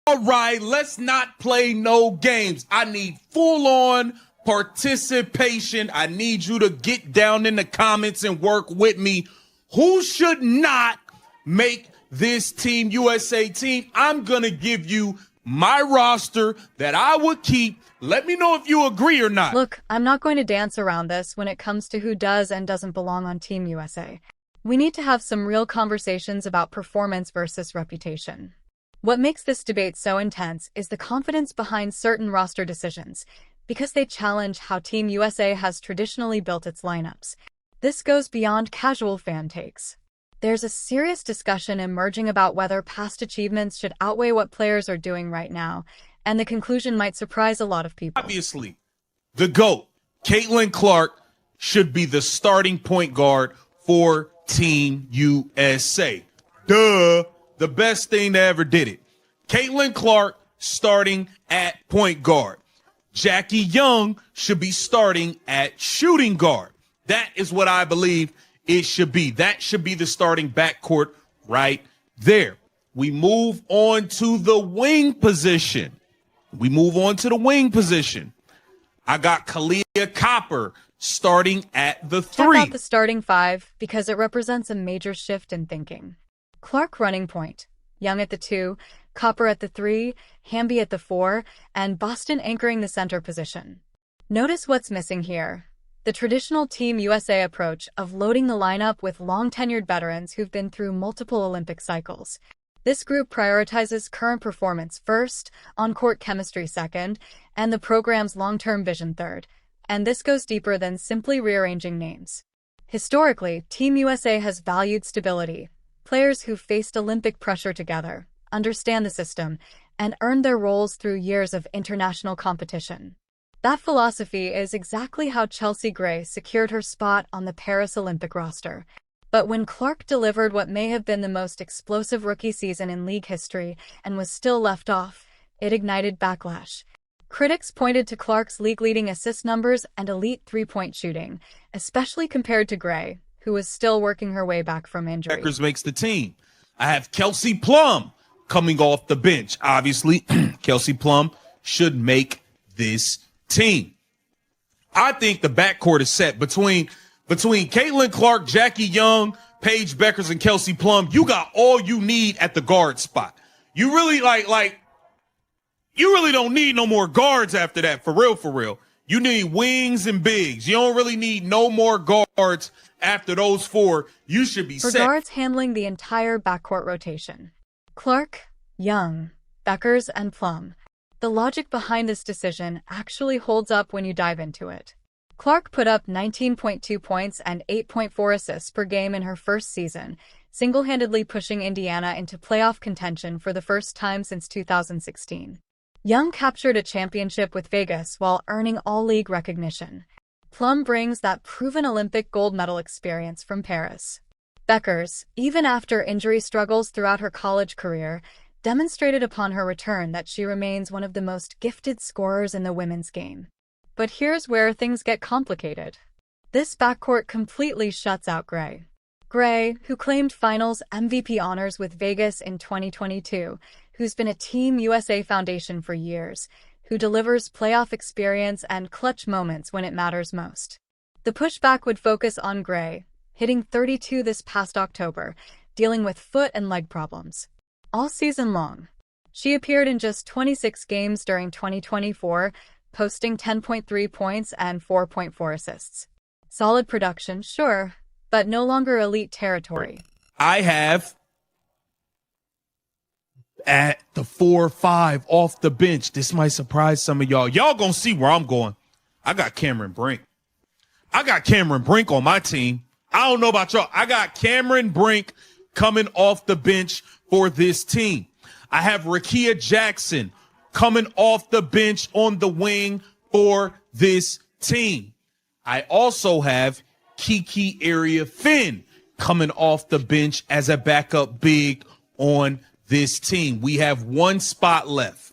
All right, let's not play no games. I need full-on participation. I need you to get down in the comments and work with me. Who should not make this Team USA team? I'm going to give you my roster that I would keep. Let me know if you agree or not. Look, I'm not going to dance around this when it comes to who does and doesn't belong on Team USA. We need to have some real conversations about performance versus reputation. What makes this debate so intense is the confidence behind certain roster decisions, because they challenge how Team USA has traditionally built its lineups. This goes beyond casual fan takes. There's a serious discussion emerging about whether past achievements should outweigh what players are doing right now, and the conclusion might surprise a lot of people. Obviously, the GOAT, Caitlin Clark, should be the starting point guard for Team USA. Duh. The best thing that ever did it. Caitlin Clark starting at point guard. Jackie Young should be starting at shooting guard. That is what I believe it should be. That should be the starting backcourt right there. We move on to the wing position. I got Kalia Copper starting at the 3. Check out the starting 5 because it represents a major shift in thinking. Clark running point, Young at the 2, Copper at the 3, Hamby at the 4, and Boston anchoring the center position. Notice what's missing here. The traditional Team USA approach of loading the lineup with long-tenured veterans who've been through multiple Olympic cycles. This group prioritizes current performance first, on-court chemistry second, and the program's long-term vision third. And this goes deeper than simply rearranging names. Historically, Team USA has valued stability. Players who faced Olympic pressure together, understand the system, and earned their roles through years of international competition. That philosophy is exactly how Chelsea Gray secured her spot on the Paris Olympic roster. But when Clark delivered what may have been the most explosive rookie season in league history and was still left off, it ignited backlash. Critics pointed to Clark's league-leading assist numbers and elite three-point shooting, especially compared to Gray, who was still working her way back from injury. Beckers makes the team. I have Kelsey Plum coming off the bench. Obviously, Kelsey Plum should make this team. I think the backcourt is set between Caitlin Clark, Jackie Young, Paige Beckers, and Kelsey Plum. You got all you need at the guard spot. You really you really don't need no more guards after that, for real. You need wings and bigs. You don't really need no more guards after those 4. You should be set. For guards handling the entire backcourt rotation. Clark, Young, Beckers, and Plum. The logic behind this decision actually holds up when you dive into it. Clark put up 19.2 points and 8.4 assists per game in her first season, single-handedly pushing Indiana into playoff contention for the first time since 2016. Young captured a championship with Vegas while earning all-league recognition. Plum brings that proven Olympic gold medal experience from Paris. Beckers, even after injury struggles throughout her college career, demonstrated upon her return that she remains one of the most gifted scorers in the women's game. But here's where things get complicated. This backcourt completely shuts out Gray. Gray, who claimed Finals MVP honors with Vegas in 2022, who's been a Team USA foundation for years, who delivers playoff experience and clutch moments when it matters most. The pushback would focus on Gray, hitting 32 this past October, dealing with foot and leg problems. All season long, she appeared in just 26 games during 2024, posting 10.3 points and 4.4 assists. Solid production, sure, but no longer elite territory. I have at the 4-5 off the bench. This might surprise some of y'all. Y'all gonna see where I'm going. I got Cameron Brink. On my team. I don't know about y'all. I got Cameron Brink coming off the bench for this team. I have Rakia Jackson coming off the bench on the wing for this team. I also have Kiki Area Finn coming off the bench as a backup big on this team. We have one spot left.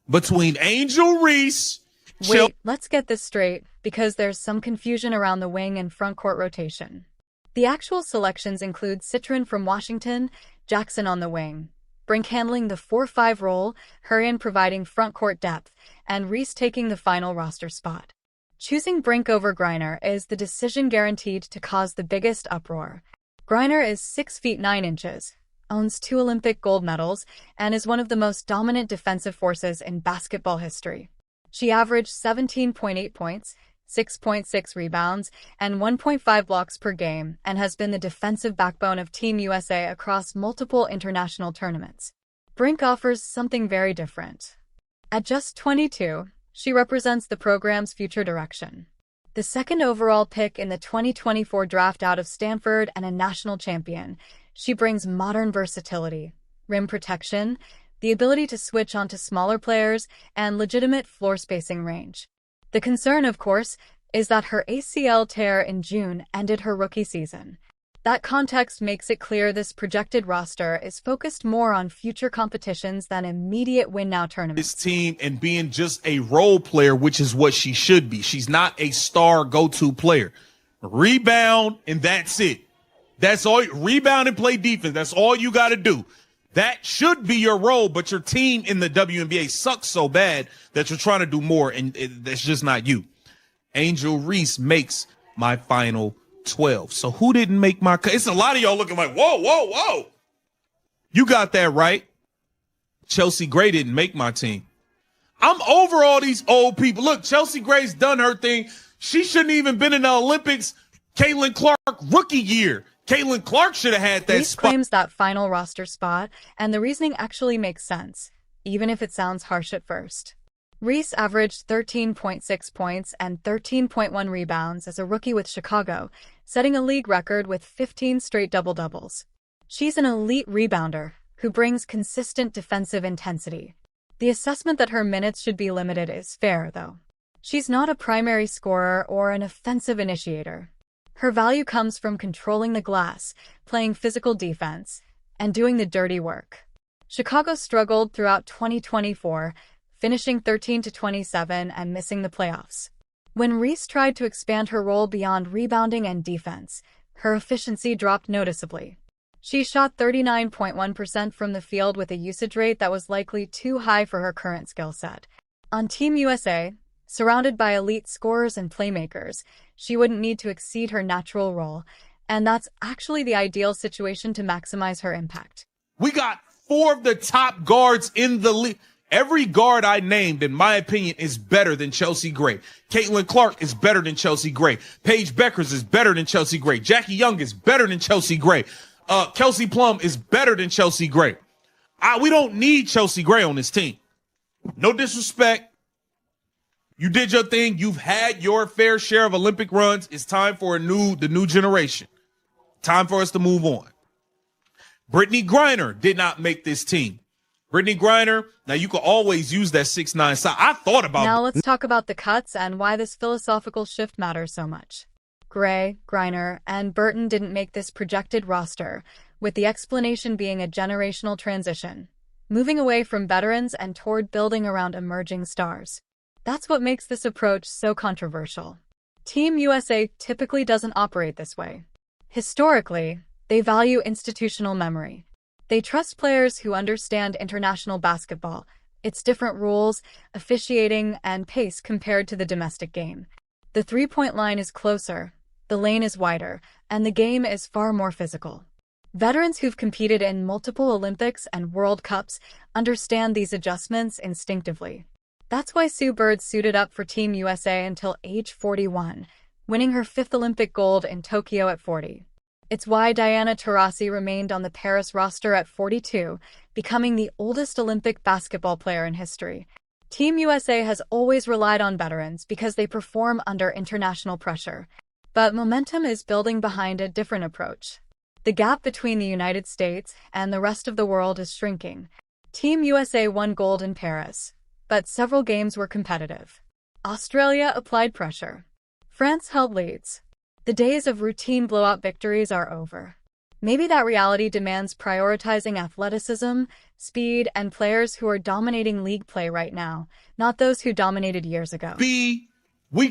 Between Angel Reese. Wait, let's get this straight, because there's some confusion around the wing and front court rotation. The actual selections include Citron from Washington, Jackson on the wing, Brink handling the 4-5 role, Hurrian providing front-court depth, and Reese taking the final roster spot. Choosing Brink over Griner is the decision guaranteed to cause the biggest uproar. Griner is 6 feet 9 inches, owns 2 Olympic gold medals, and is one of the most dominant defensive forces in basketball history. She averaged 17.8 points, 6.6 rebounds, and 1.5 blocks per game, and has been the defensive backbone of Team USA across multiple international tournaments. Brink offers something very different. At just 22, she represents the program's future direction. The second overall pick in the 2024 draft out of Stanford and a national champion, she brings modern versatility, rim protection, the ability to switch onto smaller players, and legitimate floor spacing range. The concern, of course, is that her ACL tear in June ended her rookie season. That context makes it clear this projected roster is focused more on future competitions than immediate win-now tournaments. This team and being just a role player, which is what she should be. She's not a star go-to player. Rebound, and that's it. That's all. Rebound and play defense. That's all you got to do. That should be your role, but your team in the WNBA sucks so bad that you're trying to do more, and that's just not you. Angel Reese makes my final 12. So who didn't make my cut? It's a lot of y'all looking like, whoa, whoa, whoa. You got that right. Chelsea Gray didn't make my team. I'm over all these old people. Look, Chelsea Gray's done her thing. She shouldn't even been in the Olympics. Caitlin Clark, rookie year. Caitlin Clark should have had that Reese spot. claims that final roster spot, and the reasoning actually makes sense, even if it sounds harsh at first. Reese averaged 13.6 points and 13.1 rebounds as a rookie with Chicago, setting a league record with 15 straight double-doubles. She's an elite rebounder who brings consistent defensive intensity. The assessment that her minutes should be limited is fair, though. She's not a primary scorer or an offensive initiator. Her value comes from controlling the glass, playing physical defense, and doing the dirty work. Chicago struggled throughout 2024, finishing 13-27 and missing the playoffs. When Reese tried to expand her role beyond rebounding and defense, her efficiency dropped noticeably. She shot 39.1% from the field with a usage rate that was likely too high for her current skill set. On Team USA, surrounded by elite scorers and playmakers, she wouldn't need to exceed her natural role, and that's actually the ideal situation to maximize her impact. We got 4 of the top guards in the league. Every guard I named, in my opinion, is better than Chelsea Gray. Caitlin Clark is better than Chelsea Gray. Paige Beckers is better than Chelsea Gray. Jackie Young is better than Chelsea Gray. Kelsey Plum is better than Chelsea Gray. We don't need Chelsea Gray on this team. No disrespect. You did your thing. You've had your fair share of Olympic runs. It's time for the new generation. Time for us to move on. Brittany Griner did not make this team. Brittany Griner, now you can always use that 6'9" size. I thought about Now let's talk about the cuts and why this philosophical shift matters so much. Gray, Griner, and Burton didn't make this projected roster, with the explanation being a generational transition, moving away from veterans and toward building around emerging stars. That's what makes this approach so controversial. Team USA typically doesn't operate this way. Historically, they value institutional memory. They trust players who understand international basketball, its different rules, officiating, and pace compared to the domestic game. The three-point line is closer, the lane is wider, and the game is far more physical. Veterans who've competed in multiple Olympics and World Cups understand these adjustments instinctively. That's why Sue Bird suited up for Team USA until age 41, winning her 5th Olympic gold in Tokyo at 40. It's why Diana Taurasi remained on the Paris roster at 42, becoming the oldest Olympic basketball player in history. Team USA has always relied on veterans because they perform under international pressure. But momentum is building behind a different approach. The gap between the United States and the rest of the world is shrinking. Team USA won gold in Paris, but several games were competitive. Australia applied pressure. France held leads. The days of routine blowout victories are over. Maybe that reality demands prioritizing athleticism, speed, and players who are dominating league play right now, not those who dominated years ago. We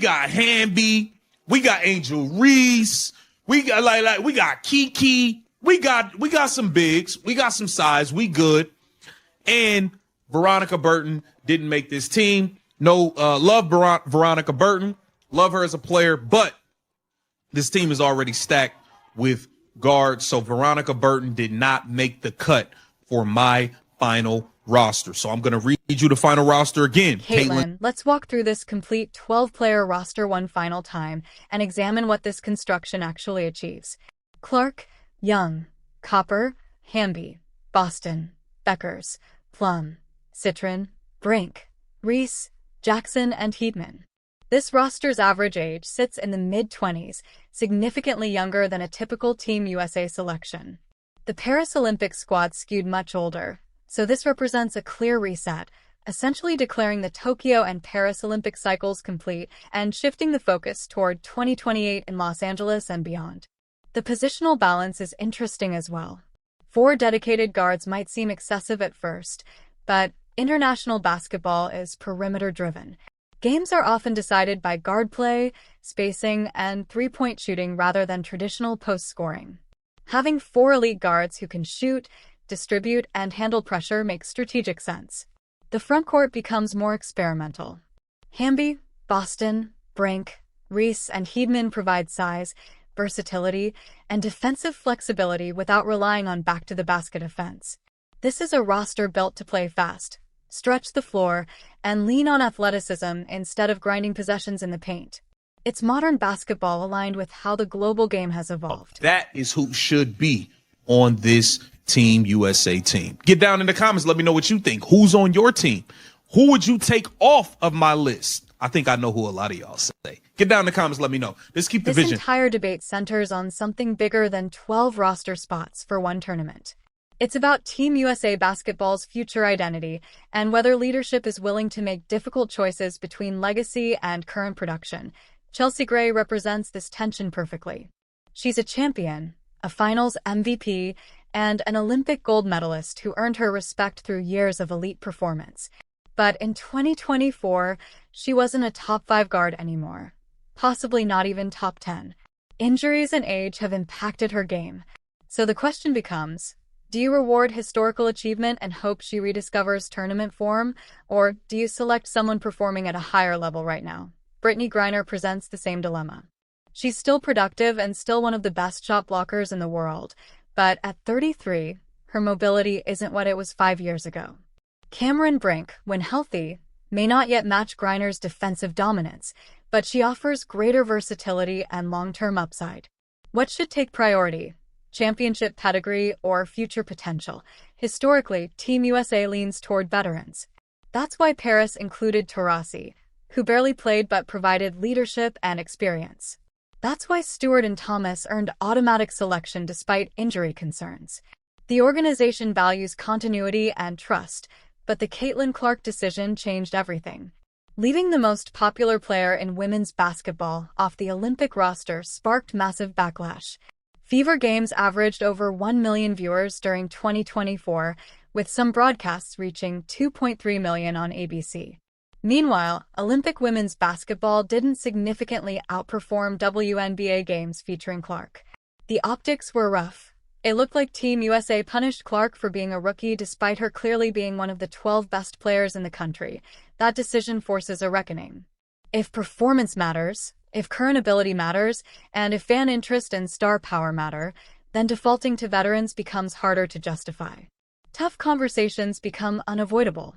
got Hamby, we got Angel Reese, we got we got Kiki, we got some bigs, we got some size, we good. And Veronica Burton didn't make this team. No, love Veronica Burton. Love her as a player, but this team is already stacked with guards. So Veronica Burton did not make the cut for my final roster. So I'm going to read you the final roster again. Caitlin, let's walk through this complete 12-player roster one final time and examine what this construction actually achieves. Clark, Young, Copper, Hamby, Boston, Beckers, Plum, Citron, Brink, Reese, Jackson, and Heedman. This roster's average age sits in the mid-20s, significantly younger than a typical Team USA selection. The Paris Olympics squad skewed much older, so this represents a clear reset, essentially declaring the Tokyo and Paris Olympic cycles complete and shifting the focus toward 2028 in Los Angeles and beyond. The positional balance is interesting as well. 4 dedicated guards might seem excessive at first, but international basketball is perimeter-driven. Games are often decided by guard play, spacing, and three-point shooting rather than traditional post scoring. Having 4 elite guards who can shoot, distribute, and handle pressure makes strategic sense. The frontcourt becomes more experimental. Hamby, Boston, Brink, Reese, and Heedman provide size, versatility, and defensive flexibility without relying on back-to-the-basket offense. This is a roster built to play fast, stretch the floor, and lean on athleticism instead of grinding possessions in the paint. It's modern basketball aligned with how the global game has evolved. That is who should be on this Team USA team. Get down in the comments. Let me know what you think. Who's on your team? Who would you take off of my list? I think I know who a lot of y'all say. Get down in the comments. Let me know. Let's keep the vision. This entire debate centers on something bigger than 12 roster spots for one tournament. It's about Team USA basketball's future identity and whether leadership is willing to make difficult choices between legacy and current production. Chelsea Gray represents this tension perfectly. She's a champion, a finals MVP, and an Olympic gold medalist who earned her respect through years of elite performance. But in 2024, she wasn't a top 5 guard anymore, possibly not even top 10. Injuries and age have impacted her game. So the question becomes, do you reward historical achievement and hope she rediscovers tournament form, or do you select someone performing at a higher level right now? Brittany Griner presents the same dilemma. She's still productive and still one of the best shot blockers in the world, but at 33, her mobility isn't what it was 5 years ago. Cameron Brink, when healthy, may not yet match Griner's defensive dominance, but she offers greater versatility and long-term upside. What should take priority? Championship pedigree or future potential? Historically, Team USA leans toward veterans. That's why Paris included Taurasi, who barely played but provided leadership and experience. That's why Stewart and Thomas earned automatic selection despite injury concerns. The organization values continuity and trust, but the Caitlin Clark decision changed everything. Leaving the most popular player in women's basketball off the Olympic roster sparked massive backlash. Fever Games averaged over 1 million viewers during 2024, with some broadcasts reaching 2.3 million on ABC. Meanwhile, Olympic women's basketball didn't significantly outperform WNBA games featuring Clark. The optics were rough. It looked like Team USA punished Clark for being a rookie despite her clearly being one of the 12 best players in the country. That decision forces a reckoning. If performance matters, if current ability matters, and if fan interest and star power matter, then defaulting to veterans becomes harder to justify. Tough conversations become unavoidable.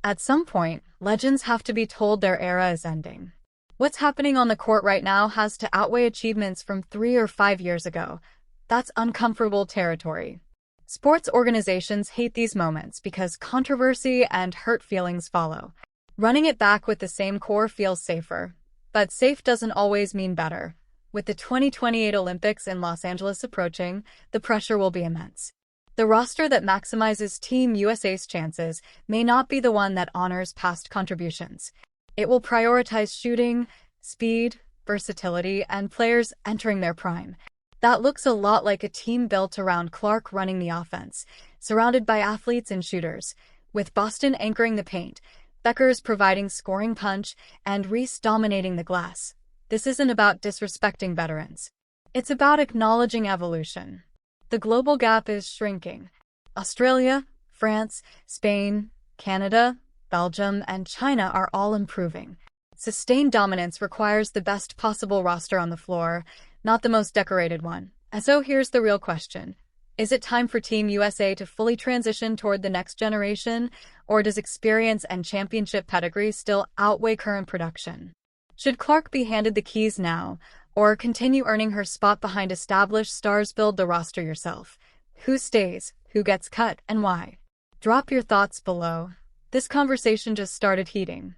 At some point, legends have to be told their era is ending. What's happening on the court right now has to outweigh achievements from 3 or 5 years ago. That's uncomfortable territory. Sports organizations hate these moments because controversy and hurt feelings follow. Running it back with the same core feels safer. But safe doesn't always mean better. With the 2028 Olympics in Los Angeles approaching, the pressure will be immense. The roster that maximizes Team USA's chances may not be the one that honors past contributions. It will prioritize shooting, speed, versatility, and players entering their prime. That looks a lot like a team built around Clark running the offense, surrounded by athletes and shooters, with Boston anchoring the paint, Beckers providing scoring punch, and Reese dominating the glass. This isn't about disrespecting veterans. It's about acknowledging evolution. The global gap is shrinking. Australia, France, Spain, Canada, Belgium, and China are all improving. Sustained dominance requires the best possible roster on the floor, not the most decorated one. And so here's the real question. Is it time for Team USA to fully transition toward the next generation, or does experience and championship pedigree still outweigh current production? Should Clark be handed the keys now, or continue earning her spot behind established stars? Build the roster yourself. Who stays, who gets cut, and why? Drop your thoughts below. This conversation just started heating.